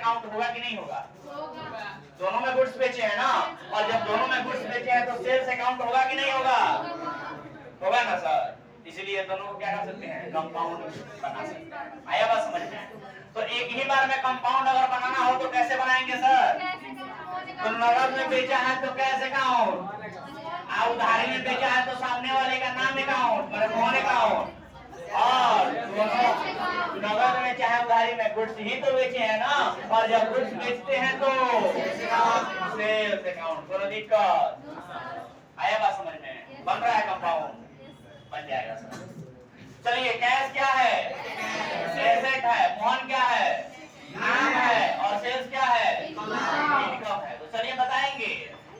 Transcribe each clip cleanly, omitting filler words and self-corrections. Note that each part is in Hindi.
काउंट होगा कि नहीं होगा? दोनों में गुड्स बेचे हैं ना, और जब दोनों में गुड्स बेचे हैं तो सेल्स अकाउंट होगा कि नहीं होगा? होगा ना सर। इसलिए दोनों को क्या कर सकते हैं? कंपाउंड बना सकते हैं। आया बात समझ में? तो एक ही बार में कंपाउंड अगर बनाना हो तो कैसे बनाएंगे सर? तो नगद में बेचा है तो कैश अकाउंट, उधारी में बेचा है तो सामने वाले का नाम अकाउंट मतलब मोहन अकाउंट, और दोनों नगद में चाहे उधारी में गुड्स ही तो बेचे हैं ना, और जब गुड्स बेचते हैं तो सेल्स अकाउंट। कोई दिक्कत? आया बात समझ में? बन रहा है कंपाउंड, बन जाएगा सर। चलिए कैश क्या है? एसेट है। मोहन क्या है? नाम है। और सेल्स क्या है? इनकम है। तो चलिए बताएंगे।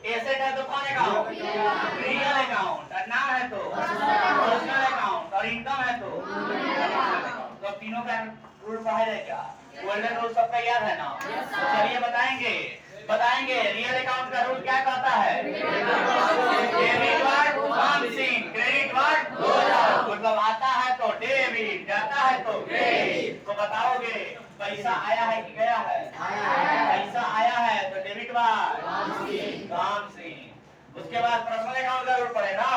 एसेट है तो कौन अकाउंट? Real account. और नाम है तो पर्सनल अकाउंट। और इनकम है तो तो तीनों का रूल पढ़ा है क्या? गोल्डन रूल सबका याद है ना? चलिए बताएंगे रियल अकाउंट का रूल क्या कहता है? Debit word something, credit word मतलब आता है तो डेबिट, जाता है तो क्रेडिट। तो बताओगे पैसा आया है कि गया है? पैसा आया है तो डेबिट वर्ड समथिंग। उसके बाद पर्सनल अकाउंट का रूल पड़े ना,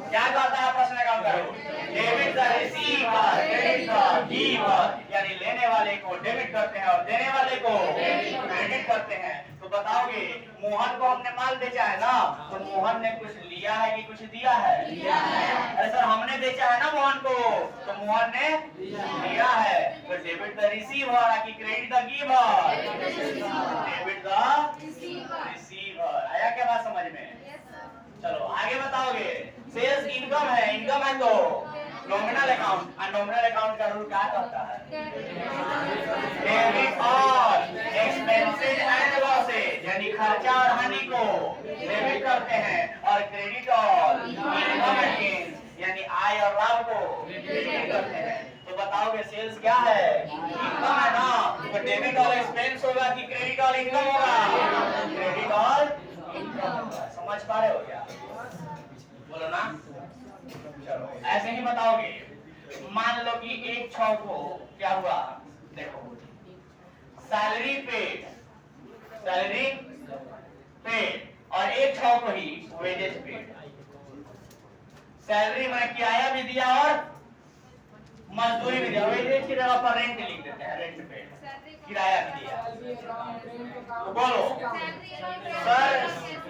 क्या कहता है पर्सनल अकाउंट का rule? Debit the receiver, credit the giver, यानी लेने वाले को डेबिट करते हैं और देने वाले को क्रेडिट करते हैं। तो बताओगे मोहन को हमने माल बेचा है ना, तो मोहन ने कुछ लिया है कि कुछ दिया है? अरे सर हमने बेचा है ना मोहन को, तो मोहन ने लिया है। तो डेबिट द रिसीवर कि credit the giver? Debit the receiver. आया क्या बात समझ में? चलो आगे बताओगे। सेल्स इनकम है, इनकम है तो नॉमिनल अकाउंट, और नॉमिनल अकाउंट का रूल क्या कहता है? Debit all expenses and losses, यानी खर्चा और हानि को डेबिट करते हैं, और credit all income and gains, यानी आय और लाभ को क्रेडिट करते हैं। तो बताओगे सेल्स क्या है? इनकम है ना, तो डेबिट ऑल एक्सपेंस होगा कि क्रेडिट ऑल इनकम होगा? Credit all income. समझ पा रहे हो क्या? बोलो ना। चलो ऐसे ही बताओगे। मान लो कि एक 6 को क्या हुआ, देखो सैलरी पेड और एक 6 को ही वेजेस पेड। सैलरी में किराया भी दिया और मजदूरी भी दिया। वेजेस की जगह पर रेंट लिख देते हैं, रेंट पेड, किराया भी दिया। तो बोलो सर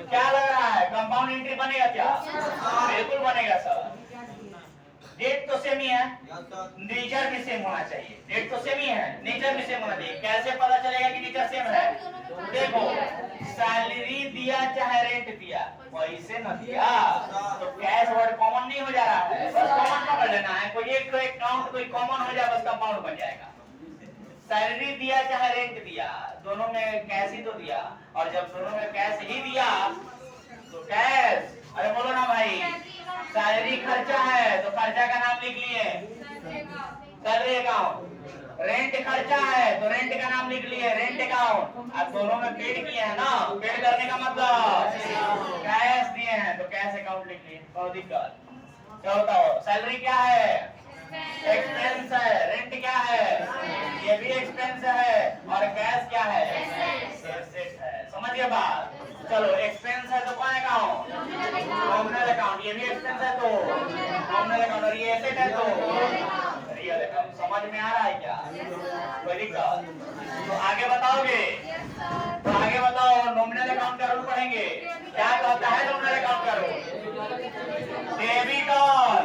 क्या लग रहा है? कंपाउंड एंट्री बनेगा क्या? बिल्कुल बनेगा सर। डेट तो सेम ही है, नेचर भी सेम होना चाहिए। डेट तो सेम ही है, नेचर भी सेम होना चाहिए। कैसे पता चलेगा कि नेचर सेम है? देखो सैलरी दिया चाहे रेंट दिया, पैसे न दिया तो कैश वर्ड कॉमन नहीं हो जा रहा है, बस कॉमन पकड़ लेना है। कोई एक काउंट कोई कॉमन हो जाए बस कंपाउंड बन जाएगा। सैलरी दिया चाहे रेंट दिया, दोनों में कैश ही तो दिया, और जब दोनों में कैश ही दिया तो कैश। अरे बोलो ना भाई, सैलरी खर्चा है तो खर्चा का नाम लिख लिए सैलरी अकाउंट, रेंट खर्चा है तो रेंट का नाम लिख लिए रेंट अकाउंट। अब दोनों में पेड किए हैं ना, पेड करने का मतलब कैश दिए हैं तो कैश अकाउंट लिख लिए। बहुत दिक्कत? क्या बताओ सैलरी क्या है? एक्सपेंस है। रेंट क्या है? ये भी एक्सपेंस है। और कैश क्या है? एसेट है। समझ गए बात? चलो एक्सपेंस है तो कौन अकाउंट? Nominal account. ये भी एक्सपेंस है तो नॉमिनल अकाउंट, और ये एसेट है तो रियल अकाउंट। समझ में आ रहा है क्या? कोई दिक्कत? तो आगे बताओगे? तो आगे बताओ नॉमिनल अकाउंट का रूल पढ़ेंगे। क्या कहता है नॉमिनल अकाउंट का rule? Debit all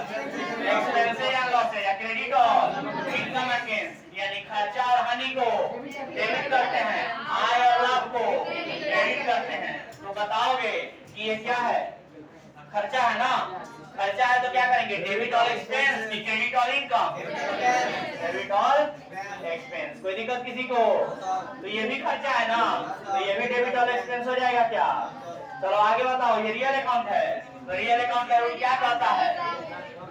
expenses and losses या credit all income and gains, यानी खर्चा और हानि को डेबिट करते हैं, आय और लाभ को क्रेडिट करते हैं। तो बताओगे कि ये क्या है? खर्चा है ना, खर्चा है तो क्या करेंगे? डेबिट ऑल एक्सपेंस की credit all income? Debit all expense. कोई दिक्कत किसी को? तो ये भी खर्चा है ना, तो ये भी डेबिट ऑल एक्सपेंस हो जाएगा क्या? चलो आगे बताओ। ये रियल अकाउंट है, तो रियल अकाउंट का रूल क्या कहता है?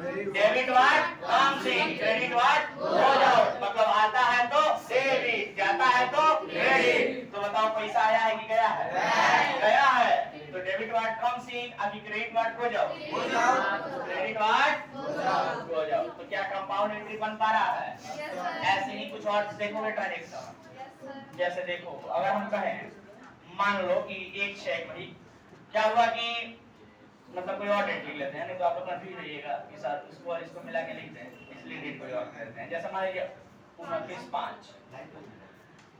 Debit word something, credit word हो जाओ, मतलब आता है तो डेबिट, जाता है तो क्रेडिट। तो बताओ पैसा आया है कि गया है? गया है तो डेबिट वर्ड वर्ड कम सी, अभी क्रेडिट वर्ड हो जाओ, क्रेडिट वर्ड हो जाओ। तो क्या कंपाउंड एंट्री बन पा रहा है? ऐसे ही कुछ और देखोगे ट्रांजेक्शन। जैसे देखो, अगर हम कहें, मान लो कि एक चेक भाई, क्या हुआ कि मतलब कोई और डेट लिख लेते हैं, नहीं तो आप लोग कंफ्यूज रहिएगा कि सर इसको और इसको मिला के लिखते हैं, इसलिए डेट कोई और करते हैं। जैसे मान लीजिए 29/5,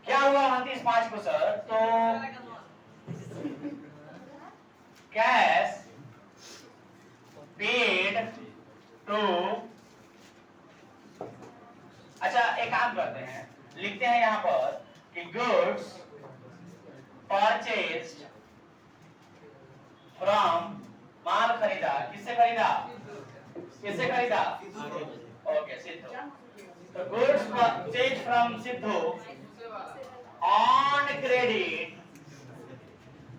क्या हुआ 29/5 को सर? तो कैश पेड टू, अच्छा एक काम करते हैं, लिखते हैं यहाँ पर कि गुड्स परचेज्ड फ्रॉम, माल खरीदा, किससे खरीदा? किससे खरीदा? ओके, सिद्धू। तो goods purchased from Sidhu on credit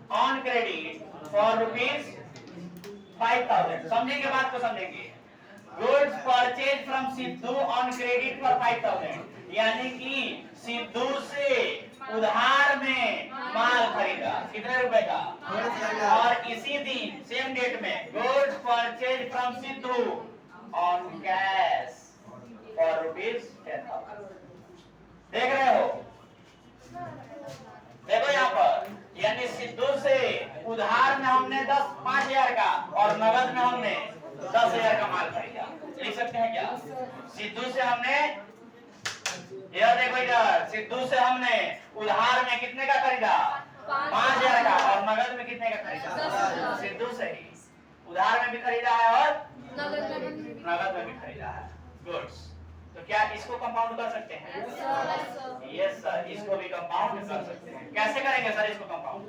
for ₹5,000। समझेंगे बात को, समझेंगे। Goods purchase from Sidhu on credit for 5,000, यानी कि सिद्धू से उधार में माल खरीदा, कितने रुपए का? और इसी दिन सेम डेट में goods purchase from Sidhu on cash for ₹10,000। देख रहे हो? देखो यहाँ पर, यानी सिद्धू से उधार में हमने 5,000 का और नगद में हमने 10,000 का माल खरीदा। लिख सकते हैं क्या? सिद्धू से हमने, यह देखो इधर, सिद्धू से हमने उधार में कितने का खरीदा? 5,000 का, और नगद में कितने का खरीदा? सिद्धू से ही उधार में भी खरीदा है और नगद में भी खरीदा है गुड्स। तो क्या इसको कंपाउंड कर सकते हैं? यस सर, इसको भी कंपाउंड कर सकते हैं। कैसे करेंगे सर इसको कंपाउंड?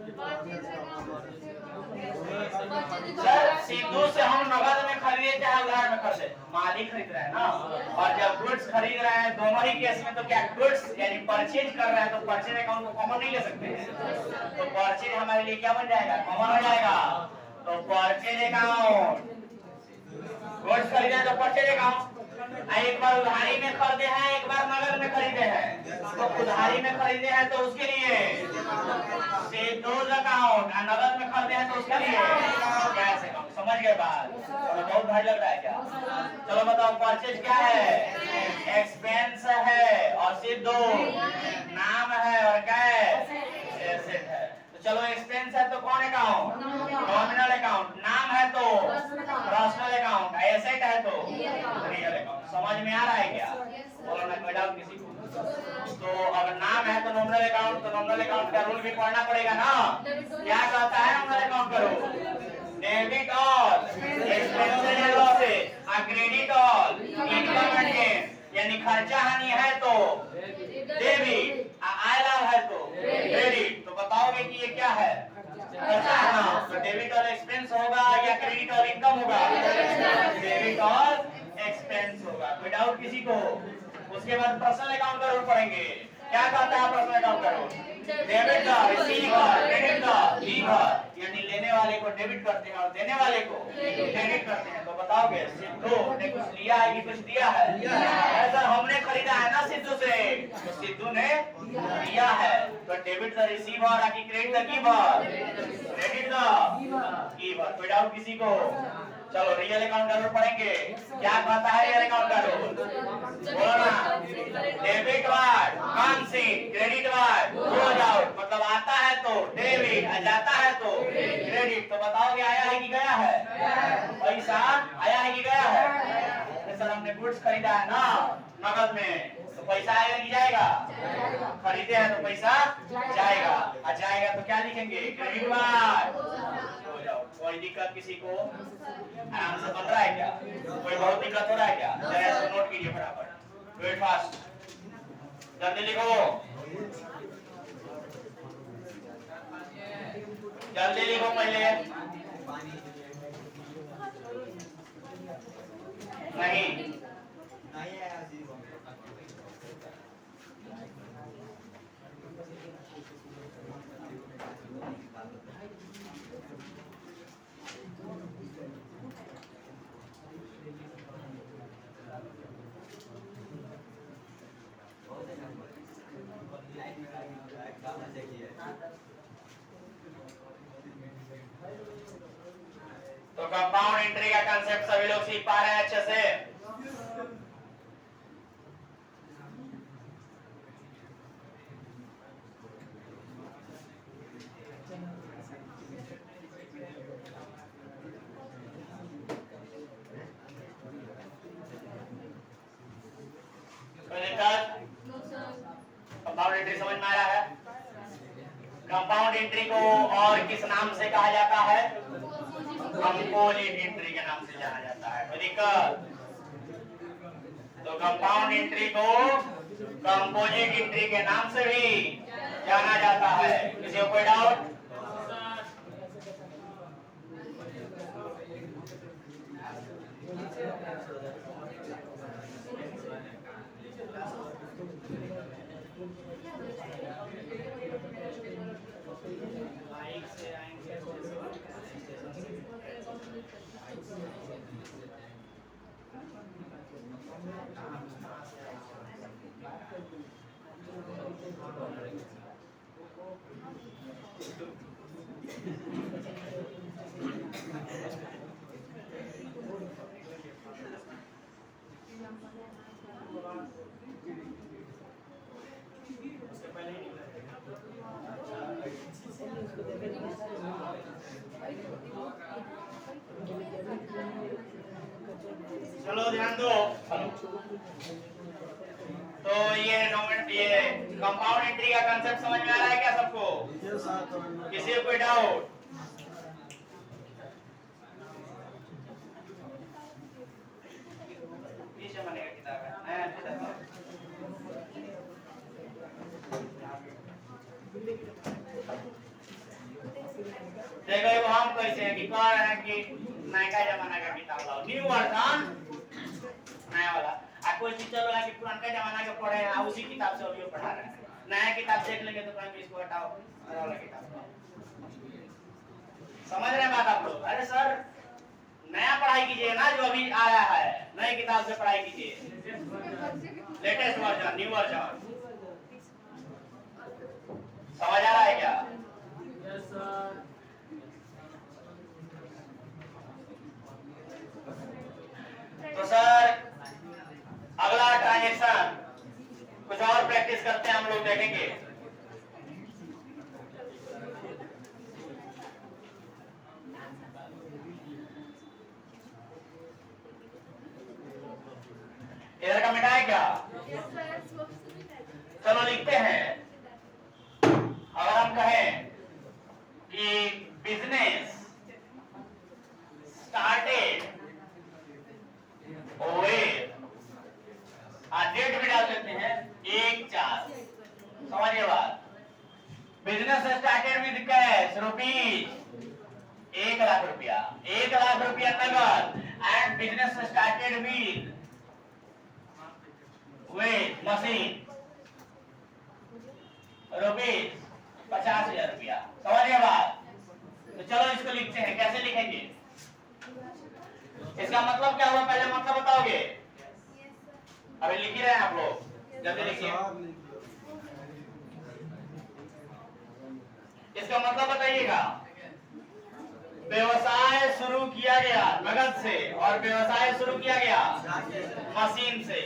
सर सिद्धू से हम नगद में खरीदे चाहे उधार में खरीदे, मालिक खरीद रहे हैं ना। और जब गुड्स खरीद रहे हैं दोनों ही केस में, तो क्या गुड्स यानी परचेज कर रहे हैं, तो परचेज अकाउंट को कॉमन नहीं ले सकते हैं। तो परचेज हमारे लिए क्या बन जाएगा? कॉमन हो जाएगा। तो परचेज अकाउंट, गुड्स खरीदे हैं तो परचेज अकाउंट। एक बार उधारी में खरीदे हैं, एक बार नगद में खरीदे हैं। तो उधारी में खरीदे हैं तो उसके लिए सिद्धूज अकाउंट, और नगद में खरीदे हैं तो उसके लिए कैश अकाउंट। समझ गए बात? तो बहुत भारी लग रहा है क्या? चलो बताओ, परचेज क्या है? एक्सपेंस है, और सिद्धू नाम है, और कैश एसेट है। तो चलो एक्सपेंस है तो कौन अकाउंट? Nominal account. नाम है तो पर्सनल अकाउंट। एसेट है तो रियल अकाउंट। समझ में आ रहा है क्या? बोलो ना, कोई डाउट किसी को? तो अगर नाम है तो नॉमिनल अकाउंट, तो नॉमिनल अकाउंट का रूल भी पढ़ना पड़ेगा ना। क्या कहता है नॉमिनल अकाउंट का rule? Debit all expenses and losses, credit all income and gain, यानी खर्चा हानि है तो डेबिट, आय लाभ है तो क्रेडिट। तो बताओगे कि ये क्या है? खर्चा है ना। तो डेबिट और एक्सपेंस होगा या क्रेडिट और इनकम होगा? डेबिट और एक्सपेंस होगा। कोई डाउट किसी को? उसके बाद पर्सनल अकाउंट का रूल पढ़ेंगे। क्या कहता है पर्सनल अकाउंट का रूल? डेबिट का रिसीवर, क्रेडिट का लीवर, यानी लेने वाले को डेबिट करते हैं और देने वाले को क्रेडिट करते हैं। तो बताओगे सिद्धू ने कुछ लिया है कि कुछ दिया है? सर हमने खरीदा है ना सिद्धू से, तो सिद्धू ने लिया है। तो डेबिट द रिसीवर कि credit the giver? Credit the giver. कोई डाउट किसी को? चलो रियल अकाउंट का रूल पढ़ेंगे। क्या कहता है रियल अकाउंट का रूल? बोलो ना। डेबिट वर्ड कम सी, क्रेडिट वर्ड गोज आउट, मतलब आता है तो डेबिट, जाता है तो क्रेडिट। तो बताओगे आया है कि गया है? पैसा आया है कि गया है? सर हमने गुड्स खरीदा है ना नगद में, तो पैसा आएगा कि जाएगा? खरीदे हैं तो पैसा जाएगा, और जाएगा तो क्या लिखेंगे? Credit word. कोई दिक्कत किसी को? आराम से बन रहा है क्या? कोई बहुत दिक्कत हो रहा है क्या? जरा इसको नोट कीजिए फटाफट, वेट फास्ट, जल्दी लिखो, जल्दी लिखो पहले। नहीं तो कंपाउंड एंट्री का कंसेप्ट सभी लोग सीख पा रहे हैं अच्छे से? कंपाउंड एंट्री समझ में आ रहा है? कंपाउंड एंट्री को और किस नाम से कहा जाता है? कंपोजिट एंट्री के नाम से जाना जाता है। कोई दिक्कत? तो कंपाउंड एंट्री को कंपोजिट एंट्री के नाम से भी जाना जाता है। किसी को कोई डाउट? चलो ध्यान दो। तो ये कंपाउंड एंट्री का कंसेप्ट समझ में आ रहा है क्या सबको? किसी को कोई डाउट? पीछे बनेगा किताब है। देखो हम कैसे हैं कि कह रहे हैं कि नया जमाना का किताब लाओ, न्यू वर्जन नया वाला। कोई टीचर वाला कि पुराना जमाना के पढ़े हैं उसी किताब से अभी पढ़ा रहे हैं। नया किताब देख लेंगे तो कहेंगे इसको हटाओ, नया वाला किताब। समझ रहे हैं बात आप लोग? अरे सर नया पढ़ाई कीजिए ना, जो अभी आया है नई किताब से पढ़ाई कीजिए, लेटेस्ट वर्जन, न्यू वर्जन। समझ आ रहा है क्या? Yes sir. तो सर अगला ट्रांजैक्शन कुछ और प्रैक्टिस करते हैं हम लोग, देखेंगे। इधर का मिटाए क्या? चलो लिखते हैं। अगर हम कहें कि बिजनेस स्टार्टेड डेट भी डाल देते हैं 1/4। समझिए बात। Business started with cash rupees 1 lakh रुपया, 1 लाख रुपया नगद। And business started with machine rupees 50,000 रुपया। समझिए बात। तो चलो इसको लिखते हैं। कैसे लिखेंगे? इसका मतलब क्या हुआ पहले मतलब बताओगे? अभी लिख ही रहे हैं आप लोग, जल्दी लिखिए। इसका मतलब बताइएगा। व्यवसाय शुरू किया गया नगद से और व्यवसाय शुरू किया गया मशीन से।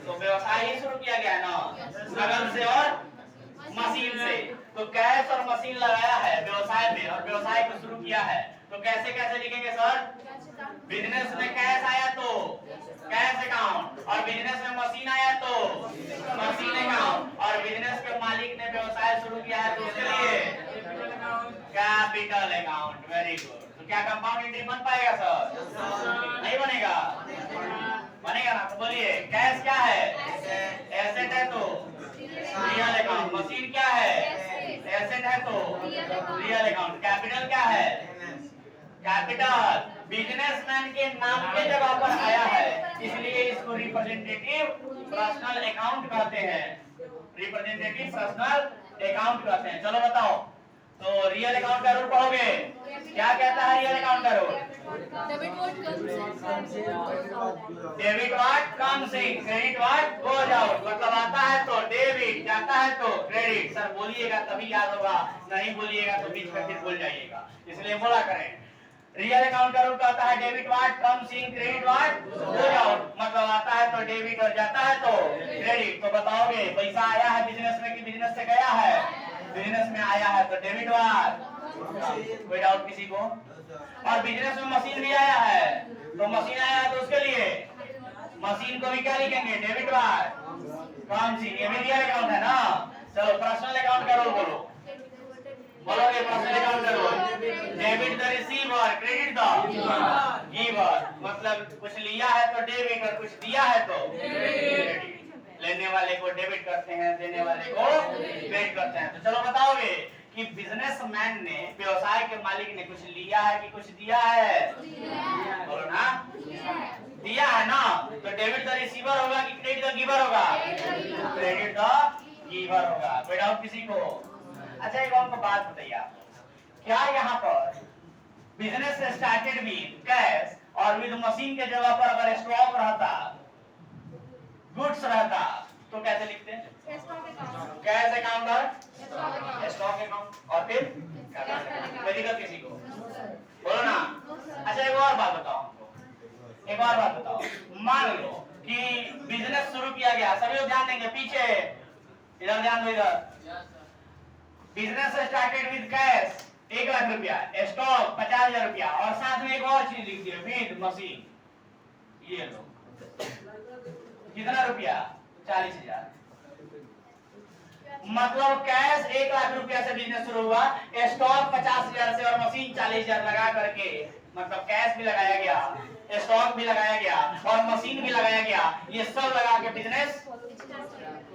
तो व्यवसाय ही शुरू किया गया ना, नगद से और मशीन से। तो कैश और मशीन लगाया है व्यवसाय में और व्यवसाय को शुरू किया है। तो कैसे कैसे लिखेंगे सर? बिजनेस में कैश आया तो कैश अकाउंट, और बिजनेस में मशीन आया तो मशीन अकाउंट, और बिजनेस के मालिक ने व्यवसाय शुरू किया है तो उसके लिए कैपिटल अकाउंट। Very good. तो क्या कंपाउंड एंट्री बन पाएगा सर? नहीं बनेगा? बनेगा ना? तो बोलिए कैश क्या है? एसेट है तो रियल अकाउंट। मशीन क्या है? एसेट है तो रियल अकाउंट। कैपिटल क्या है? कैपिटल बिजनेसमैन के नाम के जगह पर आया है, इसलिए इसको रिप्रेजेंटेटिव पर्सनल अकाउंट कहते हैं। रिप्रेजेंटेटिव पर्सनल अकाउंट कहते हैं। चलो बताओ, तो रियल अकाउंट का रूल पढ़ोगे? क्या कहता है रियल अकाउंट का rule? Debit what comes in, credit what goes out. मतलब आता है तो डेबिट, जाता है तो क्रेडिट। सर बोलिएगा तभी याद होगा, नहीं बोलिएगा तो बीच में फिर भूल जाइएगा, इसलिए बोला करें। रियल अकाउंट का रूल कहता है debit what comes in credit what goes out, मतलब आता है तो डेबिट और जाता है तो क्रेडिट। तो बताओगे पैसा आया है बिजनेस में कि बिजनेस से गया है? बिजनेस में आया है तो डेबिट व्हाट। कोई डाउट किसी को? और बिजनेस में मशीन भी आया है तो मशीन आया है तो उसके लिए मशीन को भी क्या लिखेंगे? डेबिट व्हाट कम्स इन। ये भी रियल अकाउंट है ना। चलो पर्सनल अकाउंट का रूल बोलो, बोलोगे पर्सनल अकाउंट का rule? Debit the receiver credit the giver, मतलब कुछ लिया है तो डेबिट और कुछ दिया है तो क्रेडिट। लेने वाले को डेबिट करते हैं, देने वाले को क्रेडिट करते हैं। तो चलो बताओगे कि बिजनेसमैन ने, व्यवसाय के मालिक ने कुछ लिया है कि कुछ दिया है? बोलो ना, दिया है ना। तो डेबिट द रिसीवर होगा कि क्रेडिट द गिवर होगा? क्रेडिट द गिवर होगा। कोई डाउट किसी को? अच्छा एक हमको बात बताइए आप, क्या यहाँ पर बिजनेस स्टार्टेड विद कैश और विद मशीन के जगह पर अगर स्टॉक रहता, गुड्स रहता, तो कैसे लिखते हैं? कैश अकाउंट और स्टॉक अकाउंट, और फिर कोई दिक्कत किसी को? बोलो ना। अच्छा एक और बात बताओ हमको, एक और बात बताओ। मान लो कि बिजनेस शुरू किया गया, सभी लोग ध्यान देंगे, पीछे इधर ध्यान दो, इधर। Business started with cash 1 lakh रुपया, स्टॉक 50,000 रुपया, और साथ में एक और चीज लिख दिया विद मशीन। ये लो कितना रुपया? 40,000। मतलब कैश 1 लाख रुपया से बिजनेस शुरू हुआ, स्टॉक 50,000 से और मशीन 40,000 लगा करके, मतलब कैश भी लगाया गया, स्टॉक भी लगाया गया और मशीन भी लगाया गया, ये सब लगा के बिजनेस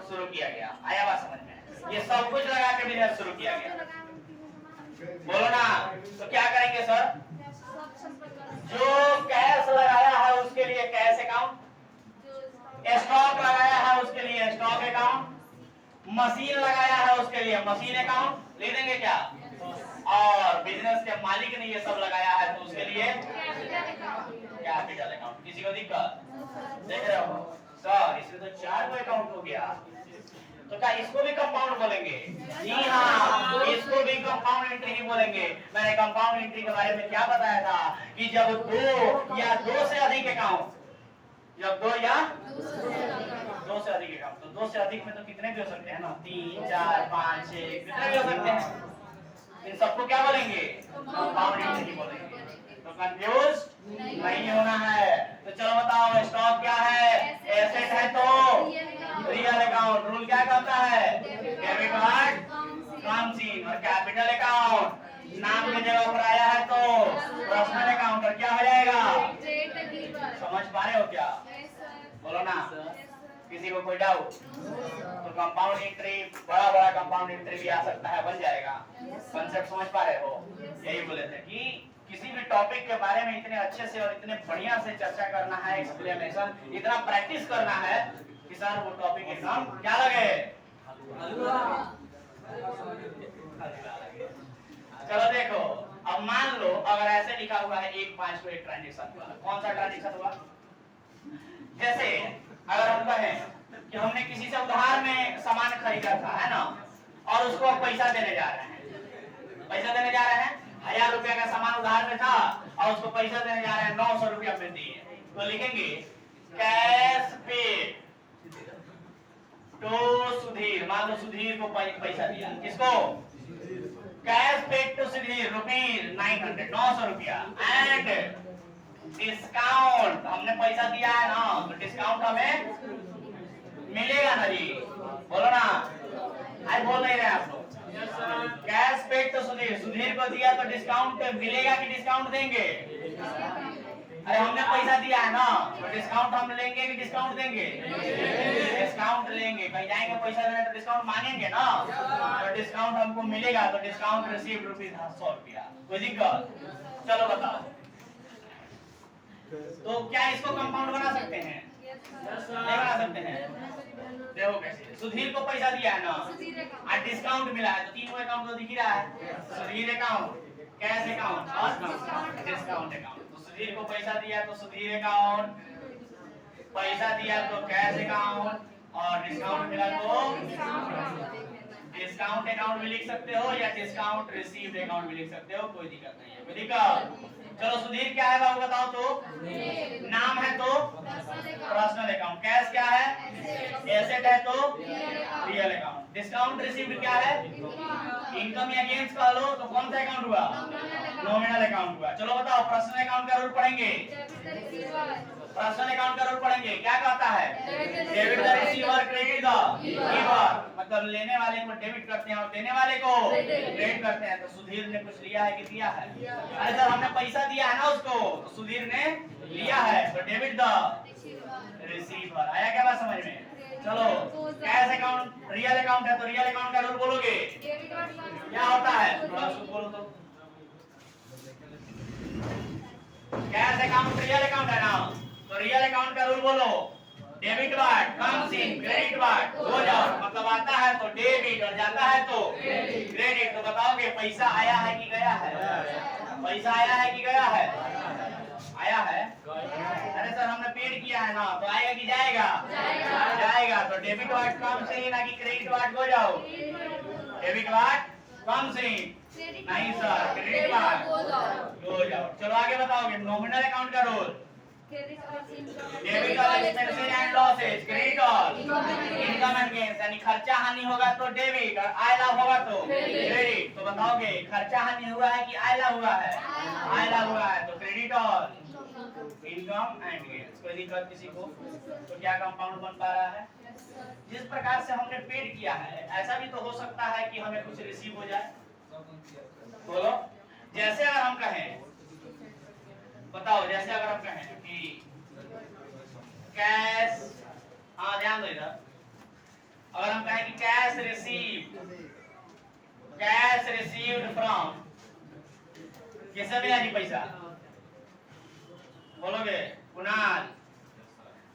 शुरू किया गया। आया बात समझ में? ये सब कुछ लगा के बिजनेस शुरू किया गया। बोलो ना। तो क्या करेंगे सर? जो कैश लगाया है उसके लिए कैश अकाउंट, स्टॉक लगाया है उसके लिए स्टॉक अकाउंट, मशीन लगाया है उसके लिए मशीन अकाउंट लिख देंगे क्या? और बिजनेस के मालिक ने ये सब लगाया है तो उसके लिए कैपिटल अकाउंट। किसी को दिक्कत? देख रहे हो सर, इसमें तो 4 गो अकाउंट हो गया, तो क्या इसको भी कंपाउंड बोलेंगे? जी हाँ, इसको भी कंपाउंड एंट्री ही बोलेंगे। मैंने कंपाउंड एंट्री के बारे में क्या बताया था कि जब 2 या 2 से अधिक अकाउंट, जब 2 या 2 से अधिक अकाउंट, तो 2 से अधिक में तो कितने भी हो सकते हैं ना, 3, 4, 5, 6 कितने भी हो सकते हैं। इन सबको क्या बोलेंगे? कंपाउंड एंट्री बोलेंगे। तो कंफ्यूज नहीं होना है। तो चलो बताओ स्टॉक क्या है? एसेट है तो रियल अकाउंट। रूल क्या कहता है? डेबिट व्हाट कम्स इन, और कैपिटल अकाउंट नाम के जगह पर आया है तो पर्सनल अकाउंट, और क्या हो जाएगा? समझ पा रहे हो क्या? बोलो ना। किसी को कोई डाउट? तो कंपाउंड एंट्री, बड़ा बड़ा कंपाउंड एंट्री भी आ सकता है, बन जाएगा। कंसेप्ट समझ पा रहे हो? यही बोले थे कि किसी भी टॉपिक के बारे में इतने अच्छे से और इतने बढ़िया से चर्चा करना है, एक्सप्लेनेशन इतना प्रैक्टिस करना है कि सर वो टॉपिक एकदम क्या लगे? चलो देखो, अब मान लो अगर ऐसे लिखा हुआ है 1/5 को एक ट्रांजेक्शन हुआ, कौन सा ट्रांजेक्शन हुआ? जैसे अगर हम कहें कि हमने किसी से उधार में सामान खरीदा था, है ना, और उसको पैसा देने जा रहे हैं, पैसा देने जा रहे हैं, 1000 रुपया का सामान उधार में था और उसको पैसा देने जा रहे हैं 900 रुपया में दिए, तो लिखेंगे कैश पेड टू सुधीर। मान लो सुधीर को पैसा दिया, किसको? कैश पेड टू सुधीर ₹900, 900 रुपया, एंड डिस्काउंट, हमने पैसा दिया है ना तो डिस्काउंट हमें मिलेगा ना जी? बोलो ना। आज बोल नहीं रहे आप लोग। कैश पेड तो सुधीर, सुधीर को दिया तो डिस्काउंट मिलेगा कि डिस्काउंट देंगे? अरे हमने पैसा दिया है ना तो डिस्काउंट हम लेंगे कि डिस्काउंट देंगे? डिस्काउंट लेंगे। कहीं जाएंगे पैसा देने तो डिस्काउंट मांगेंगे ना, तो डिस्काउंट हमको मिलेगा, तो डिस्काउंट रिसीव्ड ₹100 रुपया। कोई दिक्कत? चलो बताओ, तो क्या इसको कंपाउंड बना सकते हैं? नहीं बना सकते हैं। देखो कैसे, सुधीर को पैसा दिया है ना और डिस्काउंट मिला है, तो 3 अकाउंट तो दिख ही रहा है, सुधीर अकाउंट, कैश अकाउंट और डिस्काउंट अकाउंट। तो सुधीर को पैसा दिया तो सुधीर अकाउंट, पैसा दिया तो कैश अकाउंट, और डिस्काउंट मिला तो डिस्काउंट अकाउंट भी लिख सकते हो या डिस्काउंट रिसीव्ड अकाउंट भी लिख सकते हो, कोई दिक्कत नहीं है। कोई दिक्कत? चलो सुधीर क्या है बाबू बताओ तो? नाम है तो पर्सनल अकाउंट। कैश क्या है? एसेट है तो रियल अकाउंट। डिस्काउंट रिसीव्ड क्या है? इनकम या गेन्स कह लो तो कौन सा अकाउंट हुआ? नॉमिनल अकाउंट हुआ। चलो बताओ पर्सनल अकाउंट का रूल पढ़ेंगे। पर्सनल अकाउंट का रूल पढ़ेंगे। क्या कहता है? Debit the receiver credit the giver, मतलब लेने वाले को डेबिट करते हैं और देने वाले को क्रेडिट करते हैं। तो सुधीर ने कुछ लिया है कि दिया है? अरे सर हमने पैसा दिया है ना उसको, तो सुधीर ने लिया है, तो डेबिट द रिसीवर। आया क्या बात समझ में? चलो कैश अकाउंट रियल अकाउंट है तो रियल अकाउंट का रूल बोलोगे क्या होता है? थोड़ा सुन बोलो तो। कैश अकाउंट रियल अकाउंट है ना, तो रियल अकाउंट का रूल बोलो। Debit what comes in, credit what goes out, मतलब आता है तो डेबिट और जाता है तो क्रेडिट। तो बताओगे पैसा आया है कि गया है? पैसा आया है कि गया है? आया है। अरे सर हमने पेड किया है ना, तो आएगा कि जाएगा? जाएगा। तो डेबिट व्हाट कम्स इन ना कि credit what goes out? Debit what comes in, नहीं sir credit what goes out. चलो आगे बताओगे नॉमिनल अकाउंट का rule. Debit all expenses and losses, credit all income and gains, यानी खर्चा हानि होगा तो डेबिट और आय लाभ होगा तो क्रेडिट। तो बताओगे खर्चा हानि हुआ है कि आय लाभ हुआ है? आय लाभ हुआ है तो credit all income and gains. कोई दिक्कत किसी को? तो क्या कंपाउंड बन पा रहा है? जिस प्रकार से हमने पेड किया है ऐसा भी तो हो सकता है कि हमें कुछ रिसीव हो जाए। बोलो जैसे अगर हम कहें, बताओ जैसे अगर हम कहें कि कैश, हाँ ध्यान दो इधर, अगर हम कहें कि कैश रिसीव्ड फ्रॉम, किससे मिला जी पैसा? बोलोगे Kunal.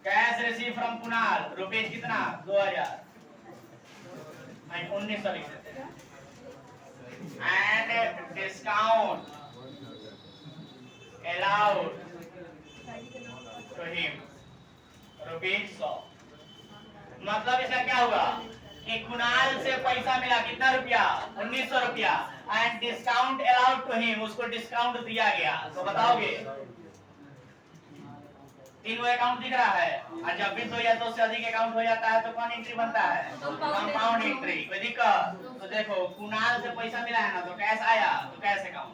Cash receive from Kunal, रुपये कितना? 2000, 1900 लिख देते हैं। And discount allowed to him ₹100। मतलब इसका क्या हुआ कि कुणाल से पैसा मिला कितना रुपया? 1900 रुपया। And discount allowed to him, उसको डिस्काउंट दिया गया। तो बताओगे तीनों अकाउंट दिख रहा है, और जब भी 2 या 2 से अधिक अकाउंट हो जाता है तो कौन एंट्री बनता है? Compound entry. कोई दिक्कत? तो देखो कुणाल से पैसा मिला है ना, तो कैश आया तो कैश अकाउंट,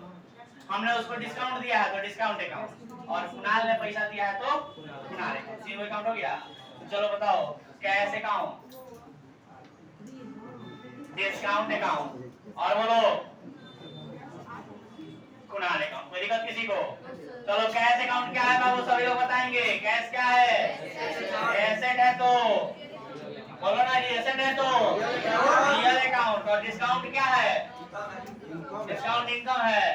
हमने उसको डिस्काउंट दिया है तो डिस्काउंट अकाउंट, और कुणाल ने पैसा दिया है तो कुणाल अकाउंट, तीनों अकाउंट हो गया। तो चलो बताओ कैश अकाउंट, डिस्काउंट अकाउंट और बोलो कुणाल अकाउंट। कोई दिक्कत किसी को? चलो कैश अकाउंट क्या है बाबू, सभी लोग बताएंगे। कैश क्या है? एसेट है तो बोलो ना जी, एसेट है तो रियल अकाउंट। और डिस्काउंट क्या है? डिस्काउंट इनकम है।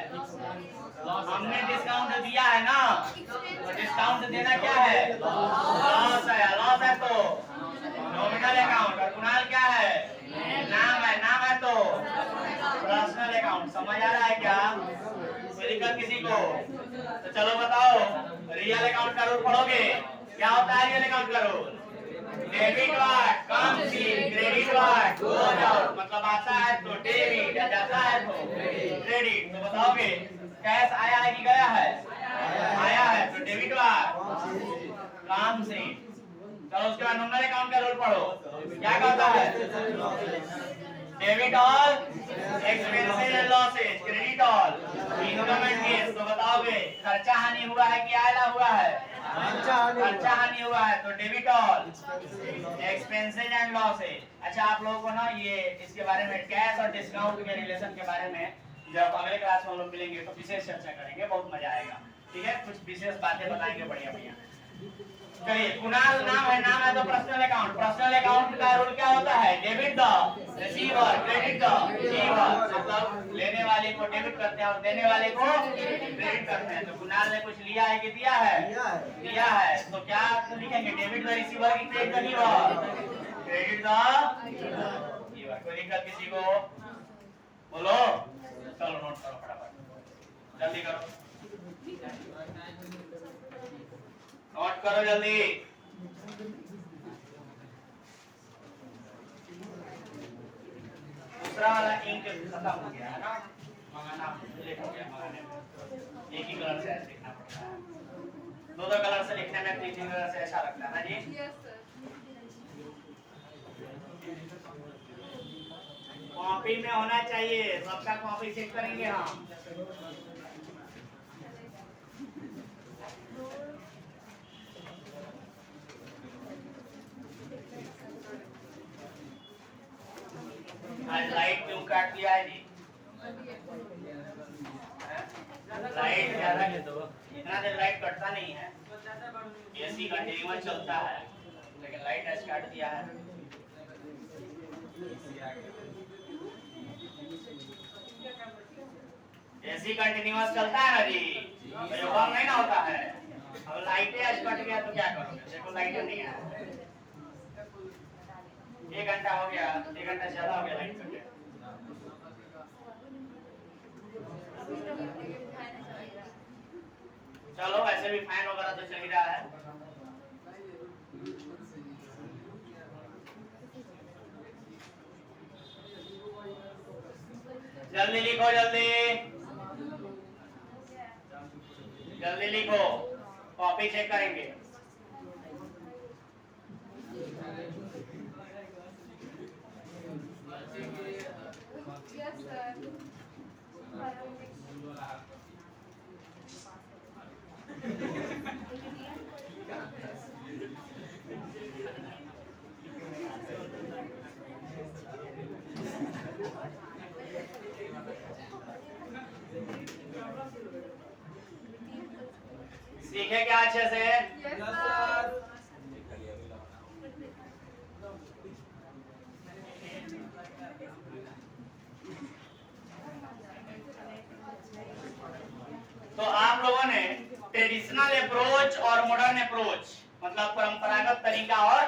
हमने डिस्काउंट दिया है ना, तो डिस्काउंट देना क्या है? लॉस है। लॉस है तो नॉमिनल अकाउंट। और कुणाल क्या है? नाम है। नाम है तो पर्सनल अकाउंट। समझ आ रहा है क्या? कोई दिक्कत किसी को? तो चलो बताओ रियल अकाउंट का रूल पढ़ोगे। क्या होता है रियल अकाउंट का rule? Debit what comes in, credit what goes out, मतलब आता है तो डेबिट, जाता है तो क्रेडिट। तो बताओगे कैश आया है कि गया है? आया है तो डेबिट व्हाट कम्स इन। चलो उसके बाद नॉमिनल अकाउंट का रूल पढ़ो। क्या कहता है? Debit all expenses and losses, credit all income and gains. तो बताओगे खर्चा हानि हुआ है कि आय लाभ हुआ है? खर्चा हानि हुआ है तो debit all expenses and losses. अच्छा आप लोगों को ना ये इसके बारे में कैश और डिस्काउंट के रिलेशन के बारे में जब अगले क्लास में हम लोग मिलेंगे तो विशेष चर्चा करेंगे, बहुत मजा आएगा। ठीक है, कुछ विशेष बातें बताएंगे बढ़िया बढ़िया। चलिए कुणाल नाम है। नाम है तो पर्सनल अकाउंट। पर्सनल अकाउंट का रूल क्या होता है? Debit the receiver, credit the giver, मतलब लेने वाले को डेबिट करते हैं और देने वाले को क्रेडिट करते हैं। तो कुणाल ने कुछ लिया है कि दिया है? दिया है। तो क्या लिखेंगे? डेबिट द रिसीवर की credit the giver? Credit the giver. कोई दिक्कत किसी को? बोलो। चलो नोट करो फटाफट, जल्दी करो, नोट करो जल्दी। दूसरा वाला इंक खत्म हो गया है ना, मंगाना लेट हो गया मंगाने में, एक ही कलर से ऐसे लिखना पड़ता है, दो दो कलर से लिखने में तीन कलर से अच्छा लगता है ना जी। Yes sir. कॉपी में होना चाहिए, सबका कॉपी चेक करेंगे हम। आज लाइट क्यों काट दिया है जी? लाइट ज्यादा इतना देर लाइट कटता नहीं है, एसी कंटिन्यूअस चलता है, लेकिन लाइट आज काट दिया है। एसी कंटिन्यूअस चलता है ना जी, तो ये बंद नहीं ना होता है। अब लाइटें आज कट गया तो क्या करोगे? देखो लाइटें नहीं है, 1 घंटा हो गया, 1 घंटा ज्यादा हो गया लाइट कटे। चलो वैसे भी फैन वगैरह तो चल ही रहा है। जल्दी लिखो, जल्दी जल्दी लिखो, कॉपी चेक करेंगे। Yes sir. सीखे क्या अच्छे से? Yes sir. तो आप लोगों ने ट्रेडिशनल अप्रोच और मॉडर्न अप्रोच, मतलब परंपरागत तरीका और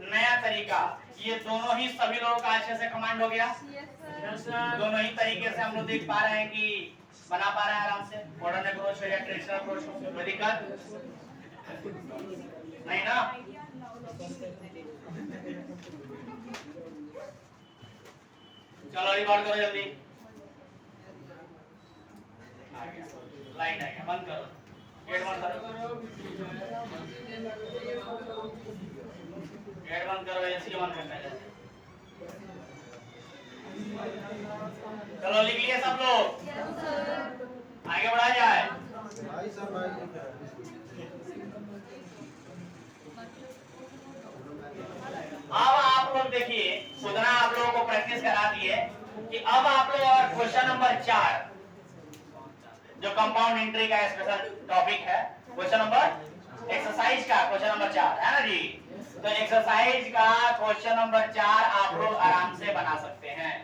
नया तरीका, ये दोनों ही सभी लोगों का अच्छे से कमांड हो गया। Yes sir. दोनों ही तरीके से हम लोग देख पा रहे हैं कि बना पा रहे हैं आराम से, मॉडर्न अप्रोच हो या ट्रेडिशनल अप्रोच हो, कोई दिक्कत नहीं ना। चलो रिकॉर्ड करो जल्दी। लाइट आ गया, बंद करो, गेट बंद करो, गेट बंद करो, एसी बंद करना है। चलो लिख लिए सब लोग? आगे बढ़ा जाए। अब आप लोग देखिए, उतना आप लोगों को प्रैक्टिस करा दिए कि अब आप लोग और क्वेश्चन नंबर 4 जो कंपाउंड एंट्री का स्पेशल टॉपिक है, क्वेश्चन नंबर एक्सरसाइज का क्वेश्चन नंबर 4 है ना जी। तो एक्सरसाइज का क्वेश्चन नंबर 4 आप लोग आराम से बना सकते हैं।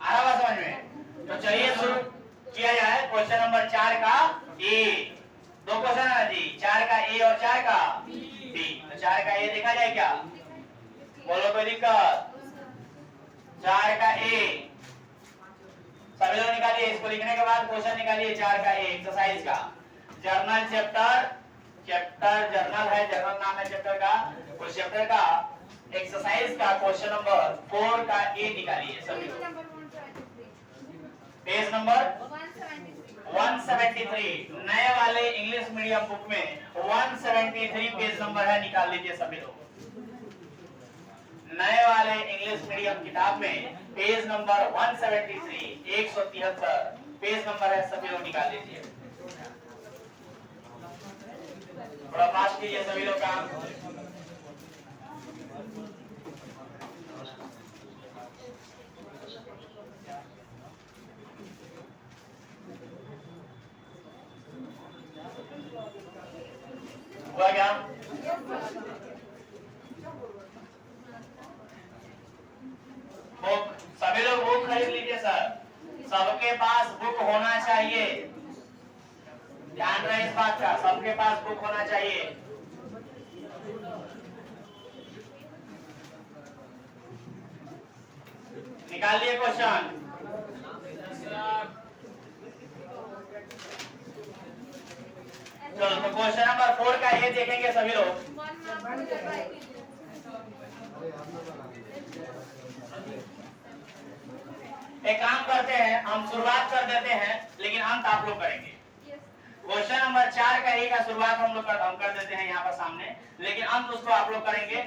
आ रहा है समझ में? तो चलिए शुरू किया जाए। क्वेश्चन नंबर 4 का ए, दो क्वेश्चन है जी, 4 का ए और 4 का बी। तो 4 का ए देखा जाए क्या? बोलो कोई दिक्कत? 4 का ए सभी लोग निकालिए। इसको लिखने के बाद क्वेश्चन निकालिए 4 का ए एक्सरसाइज का। जर्नल चैप्टर जर्नल है, जर्नल नाम है चैप्टर का। उस चैप्टर का एक्सरसाइज का क्वेश्चन नंबर 4 का ए निकालिए सभी लोग। पेज नंबर 173 नए वाले इंग्लिश मीडियम बुक में 173 पेज नंबर है, निकाल लीजिए सभी लोग। नए वाले इंग्लिश मीडियम किताब में पेज नंबर 173 173 पेज नंबर है, सभी लोग निकाल लीजिए। थोड़ा फास्ट कीजिए सभी लोग काम। हुआ क्या? बुक सभी लोग बुक खरीद लीजिए सर, सबके पास बुक होना चाहिए। ध्यान रहे इस बात का, सबके पास बुक होना चाहिए। निकालिए क्वेश्चन। चलो तो क्वेश्चन नंबर 4 का ये देखेंगे सभी लोग। एक काम करते हैं, हम शुरुआत कर देते हैं लेकिन अंत आप लोग करेंगे। क्वेश्चन नंबर 4 का का शुरुआत हम कर देते हैं यहाँ पर सामने, लेकिन अंत उसको आप लोग करेंगे।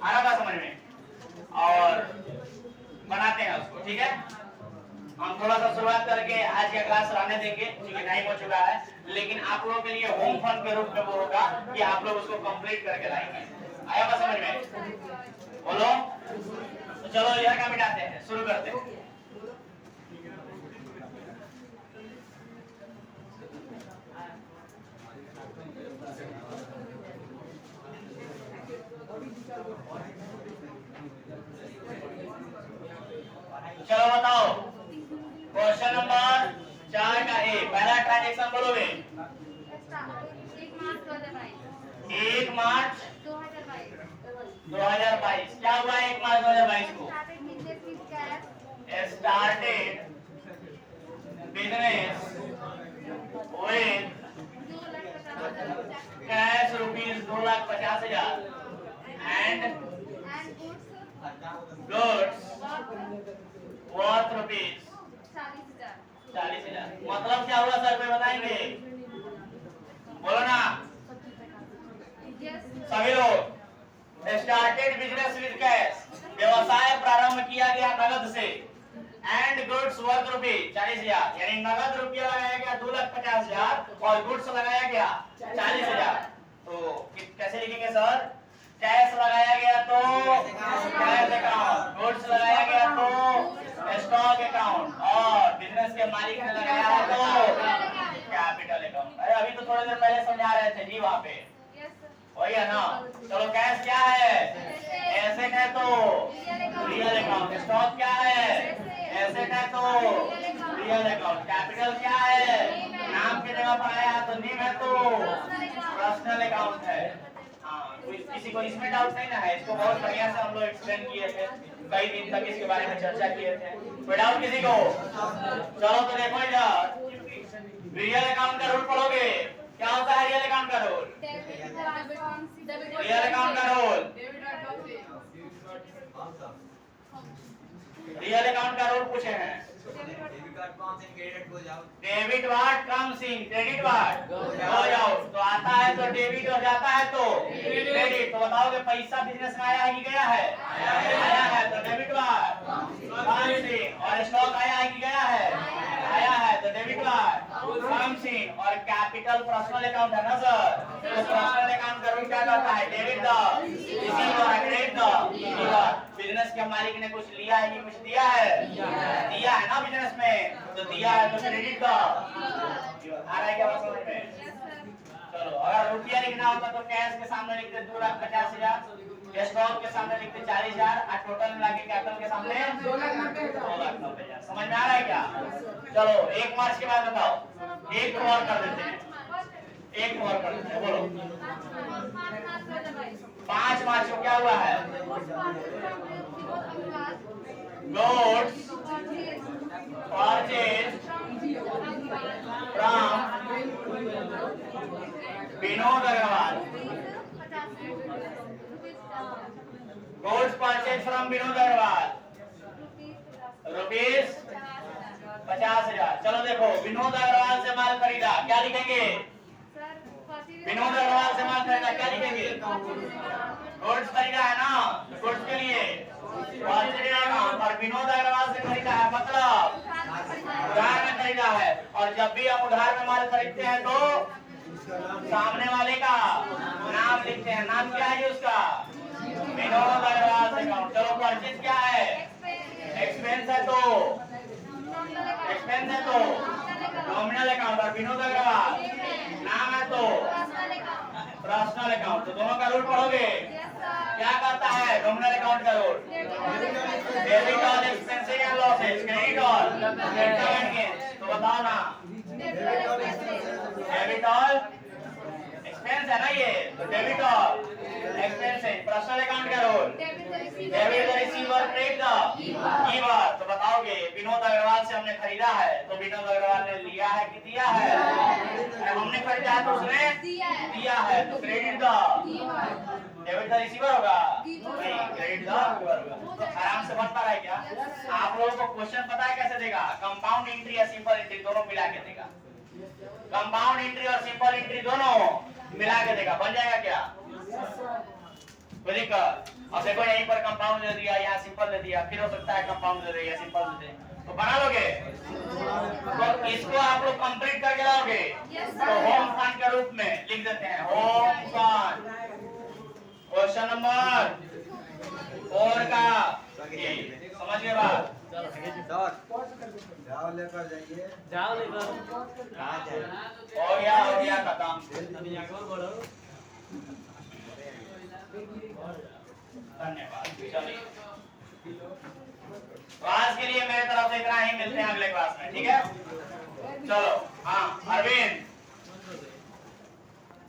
आ रहा समझ में? और बनाते हैं उसको, ठीक है। हम थोड़ा सा शुरुआत करके आज का क्लास रहने देंगे क्योंकि टाइम हो चुका है, लेकिन आप लोगों के लिए होम फन के रूप में वो होगा कि आप लोग उसको कंप्लीट करके लाएंगे। आया बात समझ में? बोलो तो चलो यह का मिटाते हैं, शुरू करते हैं। चलो बताओ क्वेश्चन नंबर 4 का ए, पहला ट्रांजैक्शन बोलोगे। 1 मार्च 2022। क्या हुआ 1 मार्च 2022 को? Started business with cash rupees 2,50,000 and goods worth rupees 40,000। मतलब क्या हुआ सर, कोई बताएंगे? बोलो ना सभी लोग। स्टार्टेड बिजनेस विद कैश, व्यवसाय प्रारंभ किया गया नगद से, एंड गुड्स वर्थ रुपीज 40,000, यानी नगद रुपया लगाया गया 2,50,000 और गुड्स लगाया गया 40,000। तो कैसे लिखेंगे सर? कैश लगाया गया तो कैश अकाउंट, गुड्स लगाया गया तो स्टॉक अकाउंट, और बिजनेस के मालिक ने लगाया है तो कैपिटल अकाउंट। अरे अभी तो थोड़ी देर पहले समझा रहे थे जी वहाँ पे, वही है ना। चलो कैश क्या है? एसेट है तो रियल अकाउंट। स्टॉक क्या है? एसेट है तो रियल अकाउंट। कैपिटल क्या है? नाम की जगह पर आया तो नेम है तो पर्सनल अकाउंट है। किसी को इसमें डाउट नहीं ना है? इसको बहुत बढ़िया से हम लोग एक्सप्लेन किए थे, कई दिन तक इसके बारे में चर्चा किए थे। कोई डाउट किसी को? चलो तो देखो इधर, रियल अकाउंट का रूल पढ़ोगे। क्या होता है रियल अकाउंट का रूल? रियल अकाउंट का रूल, रियल अकाउंट का रूल पूछे हैं। Debit watt comes in, credit what goes out. तो आता है तो डेबिट और जाता है तो क्रेडिट। तो बताओगे पैसा बिजनेस में आया है कि गया है? आया है तो डेबिट वाट कम्स इन। और स्टॉक आया है कि गया है? आया है तो डेबिट वाट कम्स इन। और कैपिटल पर्सनल अकाउंट है ना सर, तो पर्सनल अकाउंट का रूल क्या कहता है? Debit the receiver, credit the giver. Business के मालिक ने कुछ लिया है कि कुछ दिया है? दिया है ना बिजनेस में, तो दिया है तो क्रेडिट द। आ रहा है क्या बात समझ में? चलो अगर रुपया लिखना होता तो कैश के सामने लिखते 2,50,000, स्टॉक के सामने लिखते 40,000, और टोटल मिला के कैपिटल के सामने 2,90,000। समझ में आ रहा है क्या? चलो 1 मार्च के बाद बताओ, एक को और कर देते हैं, एक को और कर देते हैं। बोलो 5 मार्च को क्या हुआ है? Goods purchase from Vinod Agarwal. Goods purchase from Vinod Agarwal rupees 50,000। चलो देखो, विनोद अग्रवाल से माल खरीदा, क्या लिखेंगे? विनोद अग्रवाल से माल खरीदा, क्या लिखेंगे? गुड्स खरीदा है ना, गुड्स के लिए और विनोद अग्रवाल से खरीदा है, मतलब उधार में खरीदा है। और जब भी हम उधार में माल खरीदते हैं तो सामने वाले का नाम लिखते हैं। नाम क्या है उसका? विनोद अग्रवाल से अकाउंट। चलो परचेज क्या है? एक्सपेंस है तो एक्सपेंस है तो नॉमिनल अकाउंट। और विनोद अग्रवाल नाम है तो पर्सनल अकाउंट। तो दोनों का रूल पढ़ोगे। क्या करता है नॉमिनल अकाउंट का rule? Debit all expenses and losses, credit all income and gains. तो बताओ ना, डेबिट ऑल एक्सपेंस है ना ये, तो debit all expenses. Personal account का rule debit the receiver, credit the giver. तो बताओगे विनोद अग्रवाल से हमने खरीदा है तो विनोद अग्रवाल ने लिया है कि दिया है? हमने खरीदा है तो उसने दिया है, तो credit the debit the receiver होगा, नहीं क्रेडिट द गिवर होगा। तो आराम से बन पा रहा है क्या? आप लोगों को क्वेश्चन पता है कैसे देगा? कंपाउंड एंट्री या सिंपल एंट्री दोनों मिला के देगा। कंपाउंड एंट्री और सिंपल एंट्री दोनों मिला के देगा। बन जाएगा क्या? कोई दिक्कत? अब देखो यहीं पर कंपाउंड दे दिया, यहाँ सिंपल दे दिया, फिर हो सकता है कंपाउंड दे दे या सिंपल दे दे, तो बना लोगे? तो इसको आप लोग कंप्लीट करके लाओगे। तो होम फन के रूप में लिख देते हैं होम फन। क्वेश्चन नंबर 4 का समझ गए बात? जाओ लेकर जाइए। जाओ लेकर हो गया खत्म। धन्यवाद। चलिए तो आज के लिए मेरे तरफ से इतना ही, मिलते हैं अगले क्लास में, ठीक है? चलो हाँ अरविंद